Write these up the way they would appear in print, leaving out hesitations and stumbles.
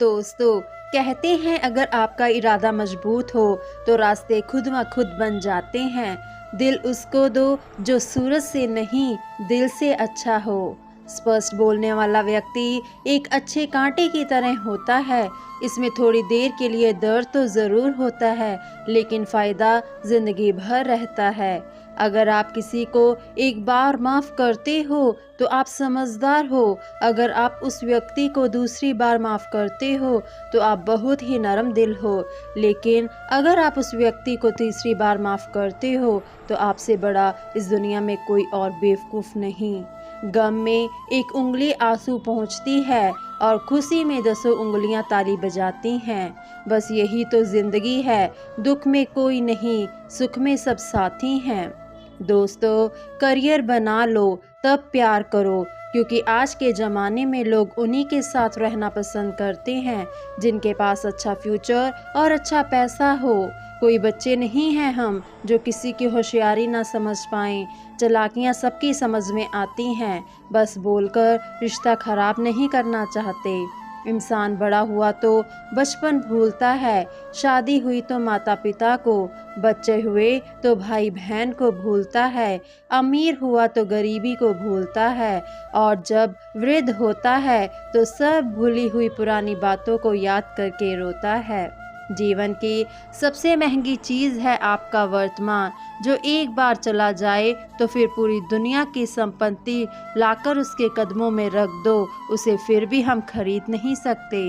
दोस्तों, कहते हैं अगर आपका इरादा मजबूत हो तो रास्ते खुद ब खुद बन जाते हैं। दिल उसको दो जो सूरज से नहीं दिल से अच्छा हो। स्पष्ट बोलने वाला व्यक्ति एक अच्छे कांटे की तरह होता है। इसमें थोड़ी देर के लिए दर्द तो ज़रूर होता है, लेकिन फ़ायदा ज़िंदगी भर रहता है। अगर आप किसी को एक बार माफ़ करते हो तो आप समझदार हो। अगर आप उस व्यक्ति को दूसरी बार माफ़ करते हो तो आप बहुत ही नरम दिल हो। लेकिन अगर आप उस व्यक्ति को तीसरी बार माफ़ करते हो तो आपसे बड़ा इस दुनिया में कोई और बेवकूफ़ नहीं। गम में एक उंगली आंसू पहुँचती है और खुशी में दसों उंगलियां ताली बजाती हैं। बस यही तो ज़िंदगी है, दुख में कोई नहीं, सुख में सब साथी हैं। दोस्तों, करियर बना लो तब प्यार करो, क्योंकि आज के ज़माने में लोग उन्हीं के साथ रहना पसंद करते हैं जिनके पास अच्छा फ्यूचर और अच्छा पैसा हो। कोई बच्चे नहीं हैं हम जो किसी की होशियारी ना समझ पाएं। चालाकियां सबकी समझ में आती हैं, बस बोलकर रिश्ता खराब नहीं करना चाहते। इंसान बड़ा हुआ तो बचपन भूलता है, शादी हुई तो माता पिता को, बच्चे हुए तो भाई बहन को भूलता है, अमीर हुआ तो गरीबी को भूलता है, और जब वृद्ध होता है तो सब भूली हुई पुरानी बातों को याद करके रोता है। जीवन की सबसे महंगी चीज़ है आपका वर्तमान, जो एक बार चला जाए तो फिर पूरी दुनिया की संपत्ति लाकर उसके कदमों में रख दो, उसे फिर भी हम खरीद नहीं सकते।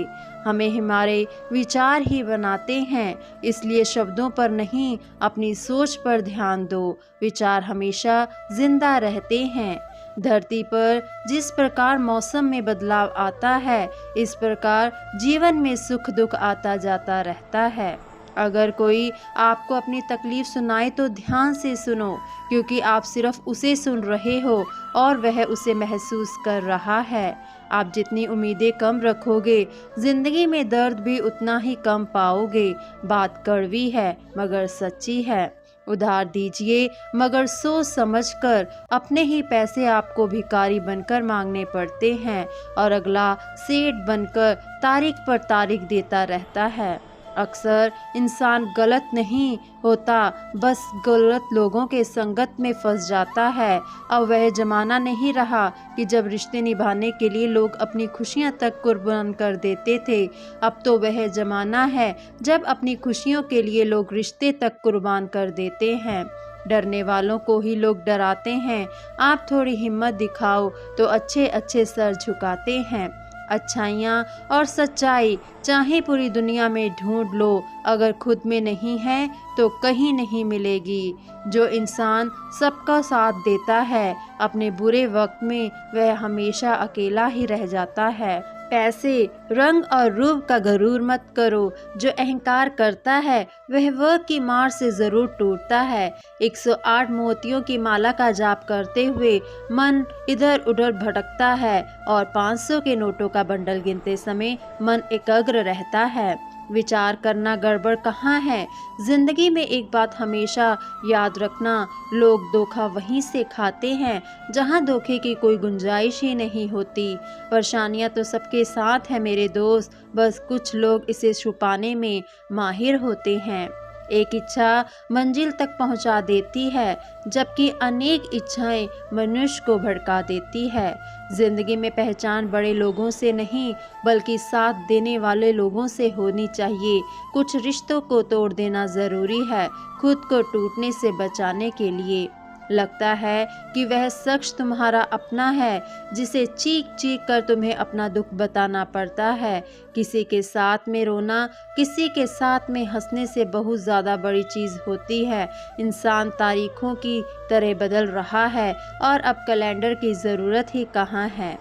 हमें हमारे विचार ही बनाते हैं, इसलिए शब्दों पर नहीं अपनी सोच पर ध्यान दो। विचार हमेशा जिंदा रहते हैं। धरती पर जिस प्रकार मौसम में बदलाव आता है, इस प्रकार जीवन में सुख दुख आता जाता रहता है। अगर कोई आपको अपनी तकलीफ सुनाए तो ध्यान से सुनो, क्योंकि आप सिर्फ उसे सुन रहे हो और वह उसे महसूस कर रहा है। आप जितनी उम्मीदें कम रखोगे, जिंदगी में दर्द भी उतना ही कम पाओगे। बात कड़वी है मगर सच्ची है। उधार दीजिए मगर सोच समझकर। अपने ही पैसे आपको भिखारी बनकर मांगने पड़ते हैं और अगला सेठ बनकर तारीख पर तारीख देता रहता है। अक्सर इंसान गलत नहीं होता, बस गलत लोगों के संगत में फंस जाता है। अब वह ज़माना नहीं रहा कि जब रिश्ते निभाने के लिए लोग अपनी खुशियां तक कुर्बान कर देते थे। अब तो वह ज़माना है जब अपनी खुशियों के लिए लोग रिश्ते तक कुर्बान कर देते हैं। डरने वालों को ही लोग डराते हैं। आप थोड़ी हिम्मत दिखाओ तो अच्छे अच्छे सर झुकाते हैं। अच्छाइयाँ और सच्चाई चाहे पूरी दुनिया में ढूंढ लो, अगर खुद में नहीं है तो कहीं नहीं मिलेगी। जो इंसान सबका साथ देता है, अपने बुरे वक्त में वह हमेशा अकेला ही रह जाता है। पैसे, रंग और रूप का गरूर मत करो। जो अहंकार करता है वह वक्त की मार से ज़रूर टूटता है। 108 मोतियों की माला का जाप करते हुए मन इधर उधर भटकता है और 500 के नोटों का बंडल गिनते समय मन एकाग्र रहता है। विचार करना गड़बड़ कहाँ है। जिंदगी में एक बात हमेशा याद रखना, लोग धोखा वहीं से खाते हैं जहाँ धोखे की कोई गुंजाइश ही नहीं होती। परेशानियाँ तो सबके साथ है मेरे दोस्त, बस कुछ लोग इसे छुपाने में माहिर होते हैं। एक इच्छा मंजिल तक पहुंचा देती है, जबकि अनेक इच्छाएं मनुष्य को भड़का देती है। जिंदगी में पहचान बड़े लोगों से नहीं, बल्कि साथ देने वाले लोगों से होनी चाहिए। कुछ रिश्तों को तोड़ देना ज़रूरी है, खुद को टूटने से बचाने के लिए। लगता है कि वह शख्स तुम्हारा अपना है, जिसे चीख चीख कर तुम्हें अपना दुख बताना पड़ता है। किसी के साथ में रोना, किसी के साथ में हंसने से बहुत ज़्यादा बड़ी चीज़ होती है। इंसान तारीखों की तरह बदल रहा है और अब कैलेंडर की ज़रूरत ही कहाँ है।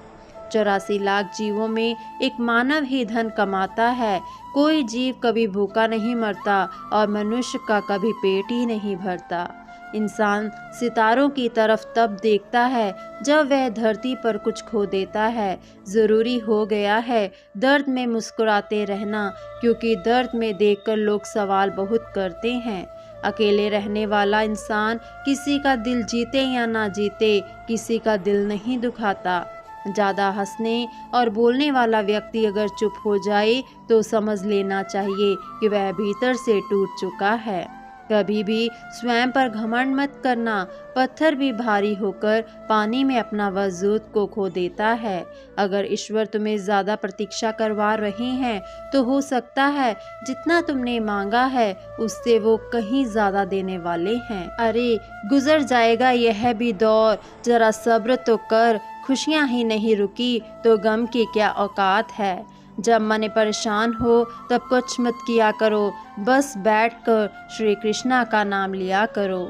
84 लाख जीवों में एक मानव ही धन कमाता है। कोई जीव कभी भूखा नहीं मरता और मनुष्य का कभी पेट ही नहीं भरता। इंसान सितारों की तरफ तब देखता है जब वह धरती पर कुछ खो देता है। ज़रूरी हो गया है दर्द में मुस्कुराते रहना, क्योंकि दर्द में देखकर लोग सवाल बहुत करते हैं। अकेले रहने वाला इंसान किसी का दिल जीते या ना जीते, किसी का दिल नहीं दुखाता। ज़्यादा हंसने और बोलने वाला व्यक्ति अगर चुप हो जाए तो समझ लेना चाहिए कि वह भीतर से टूट चुका है। कभी भी स्वयं पर घमंड मत करना। पत्थर भी भारी होकर पानी में अपना वजूद को खो देता है। अगर ईश्वर तुम्हें ज़्यादा प्रतीक्षा करवा रहे हैं तो हो सकता है जितना तुमने मांगा है उससे वो कहीं ज़्यादा देने वाले हैं। अरे गुजर जाएगा यह भी दौर, जरा सब्र तो कर। खुशियाँ ही नहीं रुकी तो गम की क्या औकात है। जब मन परेशान हो तब कुछ मत किया करो, बस बैठकर श्री कृष्णा का नाम लिया करो।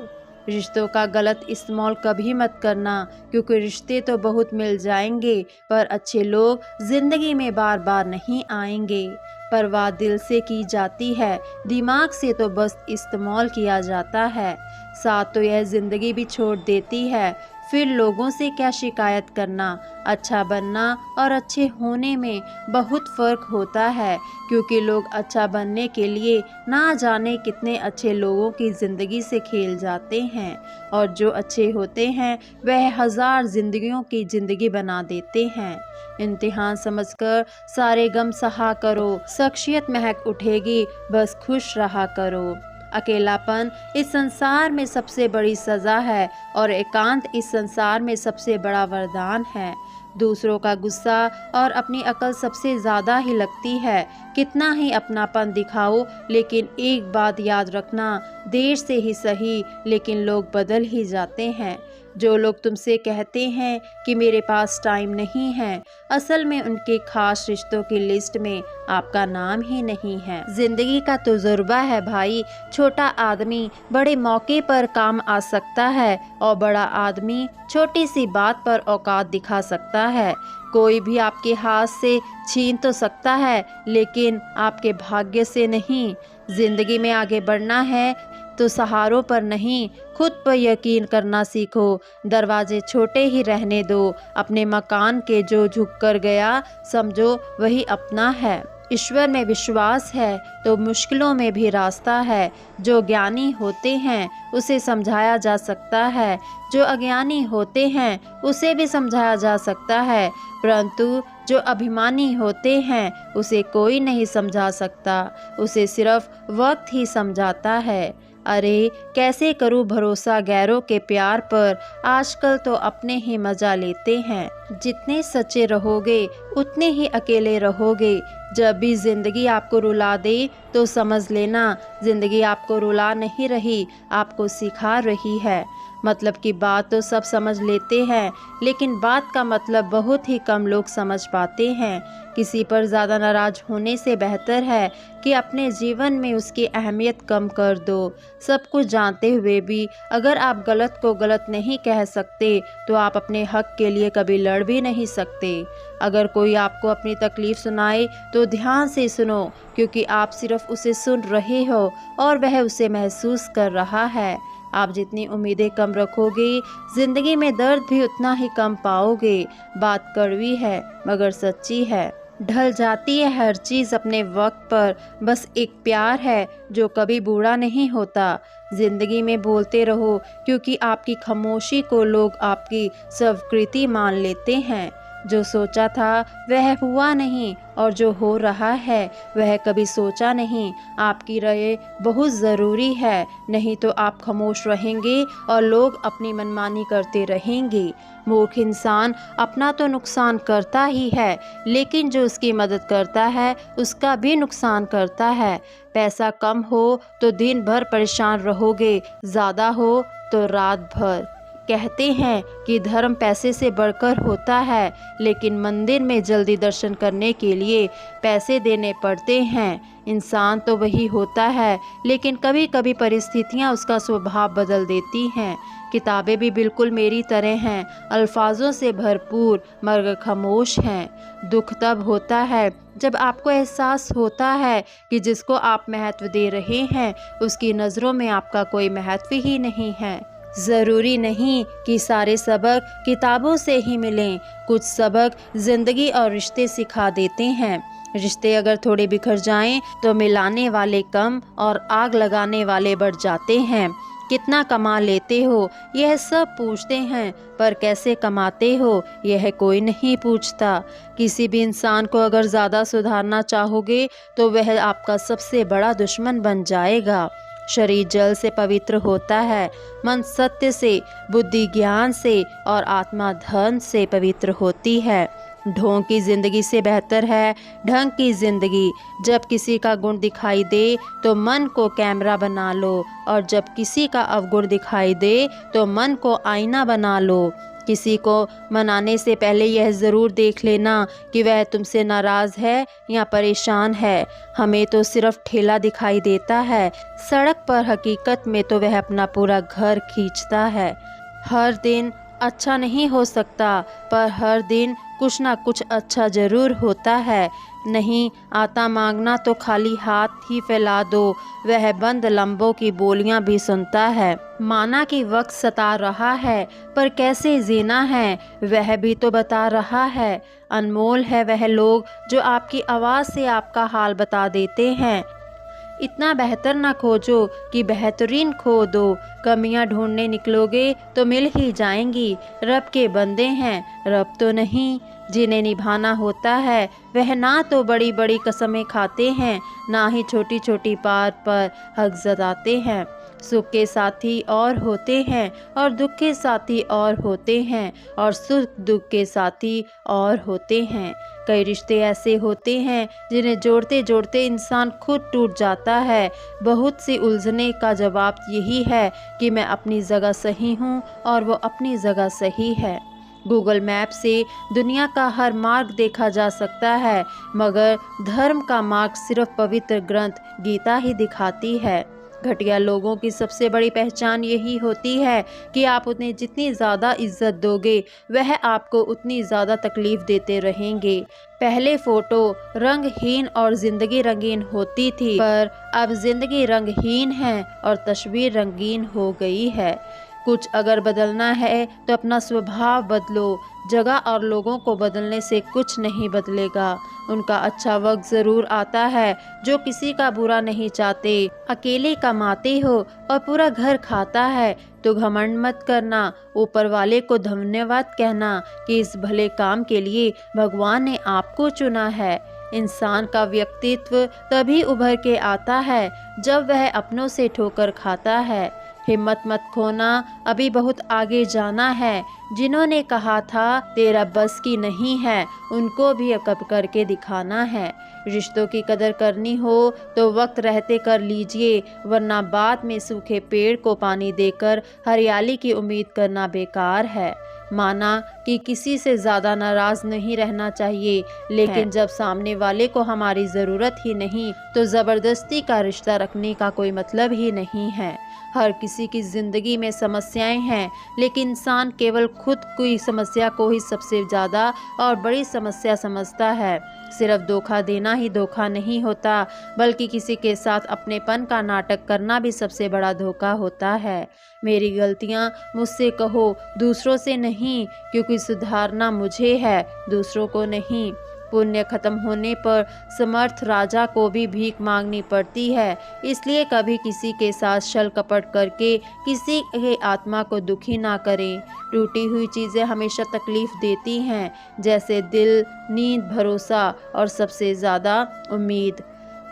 रिश्तों का गलत इस्तेमाल कभी मत करना, क्योंकि रिश्ते तो बहुत मिल जाएंगे पर अच्छे लोग जिंदगी में बार बार नहीं आएंगे। परवाह दिल से की जाती है, दिमाग से तो बस इस्तेमाल किया जाता है। साथ तो यह जिंदगी भी छोड़ देती है, फिर लोगों से क्या शिकायत करना। अच्छा बनना और अच्छे होने में बहुत फ़र्क होता है, क्योंकि लोग अच्छा बनने के लिए ना जाने कितने अच्छे लोगों की ज़िंदगी से खेल जाते हैं, और जो अच्छे होते हैं वह हज़ार ज़िंदगियों की ज़िंदगी बना देते हैं। इम्तिहान समझकर सारे गम सहा करो, शख्सियत महक उठेगी, बस खुश रहा करो। अकेलापन इस संसार में सबसे बड़ी सज़ा है और एकांत इस संसार में सबसे बड़ा वरदान है। दूसरों का गुस्सा और अपनी अकल सबसे ज़्यादा ही लगती है। कितना ही अपनापन दिखाओ, लेकिन एक बात याद रखना, देर से ही सही लेकिन लोग बदल ही जाते हैं। जो लोग तुमसे कहते हैं कि मेरे पास टाइम नहीं है, असल में उनके खास रिश्तों की लिस्ट में आपका नाम ही नहीं है। जिंदगी का तजुर्बा है भाई। छोटा आदमी बड़े मौके पर काम आ सकता है और बड़ा आदमी छोटी सी बात पर औकात दिखा सकता है। कोई भी आपके हाथ से छीन तो सकता है, लेकिन आपके भाग्य से नहीं। जिंदगी में आगे बढ़ना है तो सहारों पर नहीं, खुद पर यकीन करना सीखो। दरवाजे छोटे ही रहने दो। अपने मकान के जो झुक कर गया समझो वही अपना है। ईश्वर में विश्वास है तो मुश्किलों में भी रास्ता है। जो ज्ञानी होते हैं उसे समझाया जा सकता है, जो अज्ञानी होते हैं उसे भी समझाया जा सकता है, परंतु जो अभिमानी होते हैं उसे कोई नहीं समझा सकता, उसे सिर्फ वक्त ही समझाता है। अरे कैसे करूं भरोसा गैरों के प्यार पर, आजकल तो अपने ही मजा लेते हैं। जितने सच्चे रहोगे उतने ही अकेले रहोगे। जब भी जिंदगी आपको रुला दे तो समझ लेना जिंदगी आपको रुला नहीं रही, आपको सिखा रही है। मतलब की बात तो सब समझ लेते हैं, लेकिन बात का मतलब बहुत ही कम लोग समझ पाते हैं। किसी पर ज़्यादा नाराज़ होने से बेहतर है कि अपने जीवन में उसकी अहमियत कम कर दो। सब कुछ जानते हुए भी अगर आप गलत को गलत नहीं कह सकते तो आप अपने हक के लिए कभी लड़ भी नहीं सकते। अगर कोई आपको अपनी तकलीफ़ सुनाए तो ध्यान से सुनो, क्योंकि आप सिर्फ उसे सुन रहे हो और वह उसे महसूस कर रहा है। आप जितनी उम्मीदें कम रखोगे ज़िंदगी में दर्द भी उतना ही कम पाओगे। बात कड़वी है मगर सच्ची है। ढल जाती है हर चीज़ अपने वक्त पर, बस एक प्यार है जो कभी बूढ़ा नहीं होता। ज़िंदगी में बोलते रहो, क्योंकि आपकी खामोशी को लोग आपकी स्वीकृति मान लेते हैं। जो सोचा था वह हुआ नहीं, और जो हो रहा है वह कभी सोचा नहीं। आपकी राय बहुत ज़रूरी है, नहीं तो आप खामोश रहेंगे और लोग अपनी मनमानी करते रहेंगे। मूर्ख इंसान अपना तो नुकसान करता ही है, लेकिन जो उसकी मदद करता है उसका भी नुकसान करता है। पैसा कम हो तो दिन भर परेशान रहोगे, ज़्यादा हो तो रात भर। कहते हैं कि धर्म पैसे से बढ़कर होता है, लेकिन मंदिर में जल्दी दर्शन करने के लिए पैसे देने पड़ते हैं। इंसान तो वही होता है, लेकिन कभी कभी परिस्थितियां उसका स्वभाव बदल देती हैं। किताबें भी बिल्कुल मेरी तरह हैं, अल्फाजों से भरपूर मगर खामोश हैं। दुख तब होता है जब आपको एहसास होता है कि जिसको आप महत्व दे रहे हैं उसकी नज़रों में आपका कोई महत्व ही नहीं है। ज़रूरी नहीं कि सारे सबक किताबों से ही मिलें, कुछ सबक ज़िंदगी और रिश्ते सिखा देते हैं। रिश्ते अगर थोड़े बिखर जाएं तो मिलाने वाले कम और आग लगाने वाले बढ़ जाते हैं। कितना कमा लेते हो यह सब पूछते हैं, पर कैसे कमाते हो यह कोई नहीं पूछता। किसी भी इंसान को अगर ज़्यादा सुधारना चाहोगे तो वह आपका सबसे बड़ा दुश्मन बन जाएगा। शरीर जल से पवित्र होता है, मन सत्य से, बुद्धि ज्ञान से और आत्मा धर्म से पवित्र होती है। ढोंग की ज़िंदगी से बेहतर है ढंग की ज़िंदगी। जब किसी का गुण दिखाई दे तो मन को कैमरा बना लो, और जब किसी का अवगुण दिखाई दे तो मन को आईना बना लो। किसी को मनाने से पहले यह ज़रूर देख लेना कि वह तुमसे नाराज़ है या परेशान है। हमें तो सिर्फ ठेला दिखाई देता है, सड़क पर हकीकत में तो वह अपना पूरा घर खींचता है। हर दिन अच्छा नहीं हो सकता, पर हर दिन कुछ ना कुछ अच्छा ज़रूर होता है। नहीं आता मांगना तो खाली हाथ ही फैला दो, वह बंद लंबों की बोलियां भी सुनता है। माना कि वक्त सता रहा है, पर कैसे जीना है वह भी तो बता रहा है। अनमोल है वह लोग जो आपकी आवाज़ से आपका हाल बता देते हैं। इतना बेहतर ना खोजो कि बेहतरीन खो दो। कमियां ढूंढने निकलोगे तो मिल ही जाएंगी। रब के बंदे हैं, रब तो नहीं। जिन्हें निभाना होता है वह ना तो बड़ी बड़ी कसमें खाते हैं, ना ही छोटी छोटी बात पर हक जताते हैं। सुख के साथी और होते हैं और दुख के साथी और होते हैं, और सुख दुख के साथी और होते हैं। कई रिश्ते ऐसे होते हैं जिन्हें जोड़ते जोड़ते इंसान खुद टूट जाता है। बहुत सी उलझने का जवाब यही है कि मैं अपनी जगह सही हूँ और वो अपनी जगह सही है। गूगल मैप से दुनिया का हर मार्ग देखा जा सकता है, मगर धर्म का मार्ग सिर्फ पवित्र ग्रंथ गीता ही दिखाती है। घटिया लोगों की सबसे बड़ी पहचान यही होती है कि आप उन्हें जितनी ज़्यादा इज्जत दोगे वह आपको उतनी ज़्यादा तकलीफ़ देते रहेंगे। पहले फ़ोटो रंगहीन और ज़िंदगी रंगीन होती थी, पर अब ज़िंदगी रंगहीन है और तस्वीर रंगीन हो गई है। कुछ अगर बदलना है तो अपना स्वभाव बदलो। जगह और लोगों को बदलने से कुछ नहीं बदलेगा। उनका अच्छा वक्त ज़रूर आता है जो किसी का बुरा नहीं चाहते। अकेले कमाते हो और पूरा घर खाता है तो घमंड मत करना। ऊपर वाले को धन्यवाद कहना कि इस भले काम के लिए भगवान ने आपको चुना है। इंसान का व्यक्तित्व तभी उभर के आता है जब वह अपनों से ठोकर खाता है। हिम्मत मत खोना, अभी बहुत आगे जाना है। जिन्होंने कहा था तेरा बस की नहीं है, उनको भी अब करके दिखाना है। रिश्तों की कदर करनी हो तो वक्त रहते कर लीजिए, वरना बाद में सूखे पेड़ को पानी देकर हरियाली की उम्मीद करना बेकार है। माना कि किसी से ज़्यादा नाराज़ नहीं रहना चाहिए, लेकिन जब सामने वाले को हमारी ज़रूरत ही नहीं तो ज़बरदस्ती का रिश्ता रखने का कोई मतलब ही नहीं है। हर किसी की ज़िंदगी में समस्याएं हैं, लेकिन इंसान केवल खुद की समस्या को ही सबसे ज़्यादा और बड़ी समस्या समझता है। सिर्फ धोखा देना ही धोखा नहीं होता, बल्कि किसी के साथ अपनेपन का नाटक करना भी सबसे बड़ा धोखा होता है। मेरी गलतियां मुझसे कहो, दूसरों से नहीं, क्योंकि सुधारना मुझे है, दूसरों को नहीं। पुण्य खत्म होने पर समर्थ राजा को भी भीख मांगनी पड़ती है, इसलिए कभी किसी के साथ छल कपट करके किसी के आत्मा को दुखी ना करें। टूटी हुई चीज़ें हमेशा तकलीफ़ देती हैं, जैसे दिल, नींद, भरोसा और सबसे ज़्यादा उम्मीद।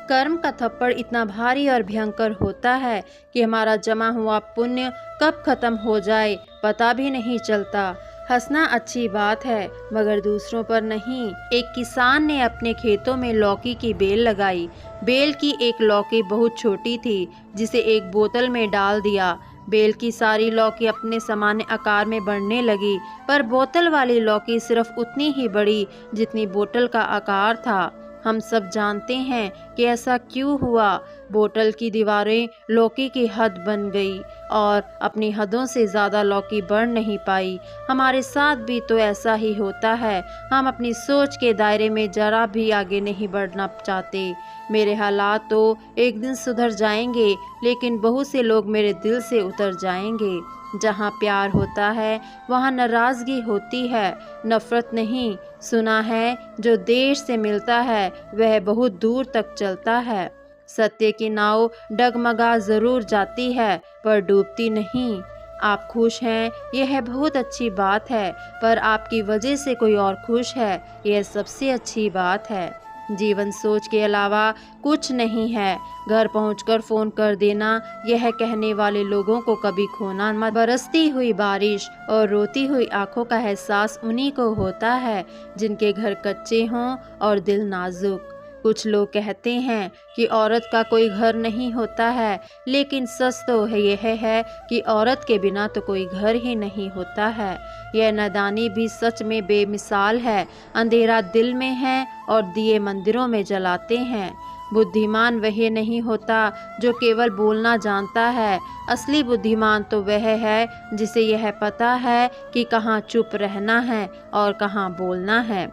कर्म का थप्पड़ इतना भारी और भयंकर होता है कि हमारा जमा हुआ पुण्य कब खत्म हो जाए पता भी नहीं चलता। हंसना अच्छी बात है, मगर दूसरों पर नहीं। एक किसान ने अपने खेतों में लौकी की बेल लगाई। बेल की एक लौकी बहुत छोटी थी, जिसे एक बोतल में डाल दिया। बेल की सारी लौकी अपने सामान्य आकार में बढ़ने लगी, पर बोतल वाली लौकी सिर्फ उतनी ही बड़ी जितनी बोतल का आकार था। हम सब जानते हैं कि ऐसा क्यों हुआ। बोतल की दीवारें लौकी की हद बन गई और अपनी हदों से ज़्यादा लौकी बढ़ नहीं पाई। हमारे साथ भी तो ऐसा ही होता है। हम अपनी सोच के दायरे में जरा भी आगे नहीं बढ़ना चाहते। मेरे हालात तो एक दिन सुधर जाएंगे, लेकिन बहुत से लोग मेरे दिल से उतर जाएंगे। जहाँ प्यार होता है वहाँ नाराज़गी होती है, नफ़रत नहीं। सुना है जो देर से मिलता है वह बहुत दूर तक चलता है। सत्य की नाव डगमगा ज़रूर जाती है पर डूबती नहीं। आप खुश हैं यह बहुत अच्छी बात है, पर आपकी वजह से कोई और खुश है यह सबसे अच्छी बात है। जीवन सोच के अलावा कुछ नहीं है। घर पहुंचकर फ़ोन कर देना, यह कहने वाले लोगों को कभी खोना मत। बरसती हुई बारिश और रोती हुई आंखों का एहसास उन्हीं को होता है जिनके घर कच्चे हों और दिल नाजुक। कुछ लोग कहते हैं कि औरत का कोई घर नहीं होता है, लेकिन सच तो यह है कि औरत के बिना तो कोई घर ही नहीं होता है। यह नादानी भी सच में बेमिसाल है। अंधेरा दिल में है और दिए मंदिरों में जलाते हैं। बुद्धिमान वह नहीं होता जो केवल बोलना जानता है। असली बुद्धिमान तो वह है जिसे यह पता है कि कहाँ चुप रहना है और कहाँ बोलना है।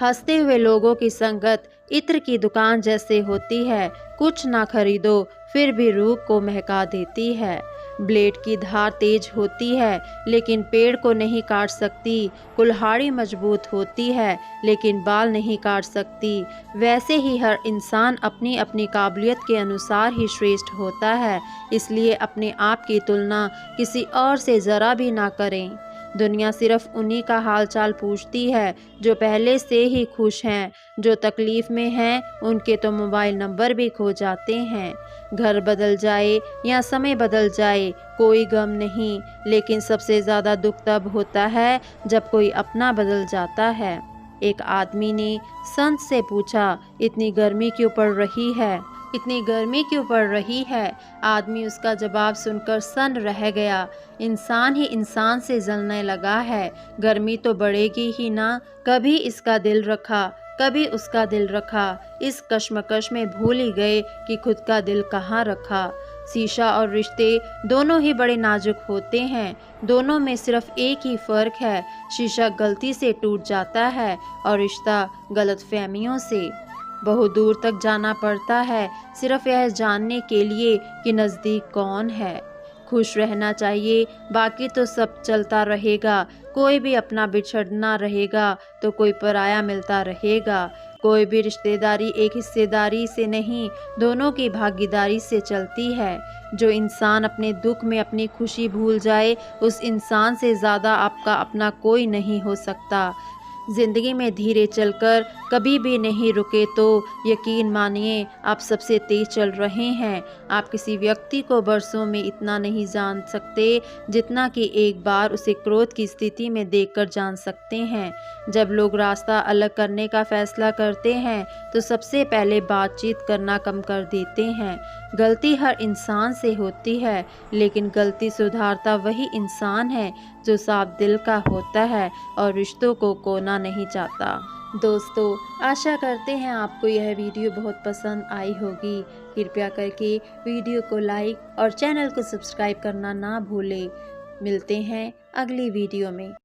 हंसते हुए लोगों की संगत इत्र की दुकान जैसे होती है। कुछ ना खरीदो फिर भी रूह को महका देती है। ब्लेड की धार तेज होती है लेकिन पेड़ को नहीं काट सकती। कुल्हाड़ी मजबूत होती है लेकिन बाल नहीं काट सकती। वैसे ही हर इंसान अपनी अपनी काबिलियत के अनुसार ही श्रेष्ठ होता है। इसलिए अपने आप की तुलना किसी और से ज़रा भी ना करें। दुनिया सिर्फ उन्हीं का हालचाल पूछती है जो पहले से ही खुश हैं। जो तकलीफ़ में हैं उनके तो मोबाइल नंबर भी खो जाते हैं। घर बदल जाए या समय बदल जाए कोई गम नहीं, लेकिन सबसे ज़्यादा दुख तब होता है जब कोई अपना बदल जाता है। एक आदमी ने संत से पूछा, इतनी गर्मी क्यों पड़ रही है? इतनी गर्मी क्यों पड़ रही है? आदमी उसका जवाब सुनकर सन्न रह गया। इंसान ही इंसान से जलने लगा है। गर्मी तो बढ़ेगी ही ना। कभी इसका दिल रखा, कभी उसका दिल रखा। इस कश्मकश में भूल ही गए कि खुद का दिल कहाँ रखा। शीशा और रिश्ते दोनों ही बड़े नाजुक होते हैं। दोनों में सिर्फ एक ही फ़र्क है, शीशा गलती से टूट जाता है और रिश्ता गलतफहमियों से। बहुत दूर तक जाना पड़ता है सिर्फ यह जानने के लिए कि नज़दीक कौन है। खुश रहना चाहिए, बाकी तो सब चलता रहेगा। कोई भी अपना बिछड़ना रहेगा तो कोई पराया मिलता रहेगा। कोई भी रिश्तेदारी एक हिस्सेदारी से नहीं, दोनों की भागीदारी से चलती है। जो इंसान अपने दुख में अपनी खुशी भूल जाए, उस इंसान से ज़्यादा आपका अपना कोई नहीं हो सकता। ज़िंदगी में धीरे चलकर कभी भी नहीं रुके तो यकीन मानिए आप सबसे तेज़ चल रहे हैं। आप किसी व्यक्ति को बरसों में इतना नहीं जान सकते जितना कि एक बार उसे क्रोध की स्थिति में देखकर जान सकते हैं। जब लोग रास्ता अलग करने का फैसला करते हैं तो सबसे पहले बातचीत करना कम कर देते हैं। गलती हर इंसान से होती है, लेकिन गलती सुधारता वही इंसान है जो साफ दिल का होता है और रिश्तों को खोना नहीं चाहता। दोस्तों, आशा करते हैं आपको यह वीडियो बहुत पसंद आई होगी। कृपया करके वीडियो को लाइक और चैनल को सब्सक्राइब करना ना भूलें। मिलते हैं अगली वीडियो में।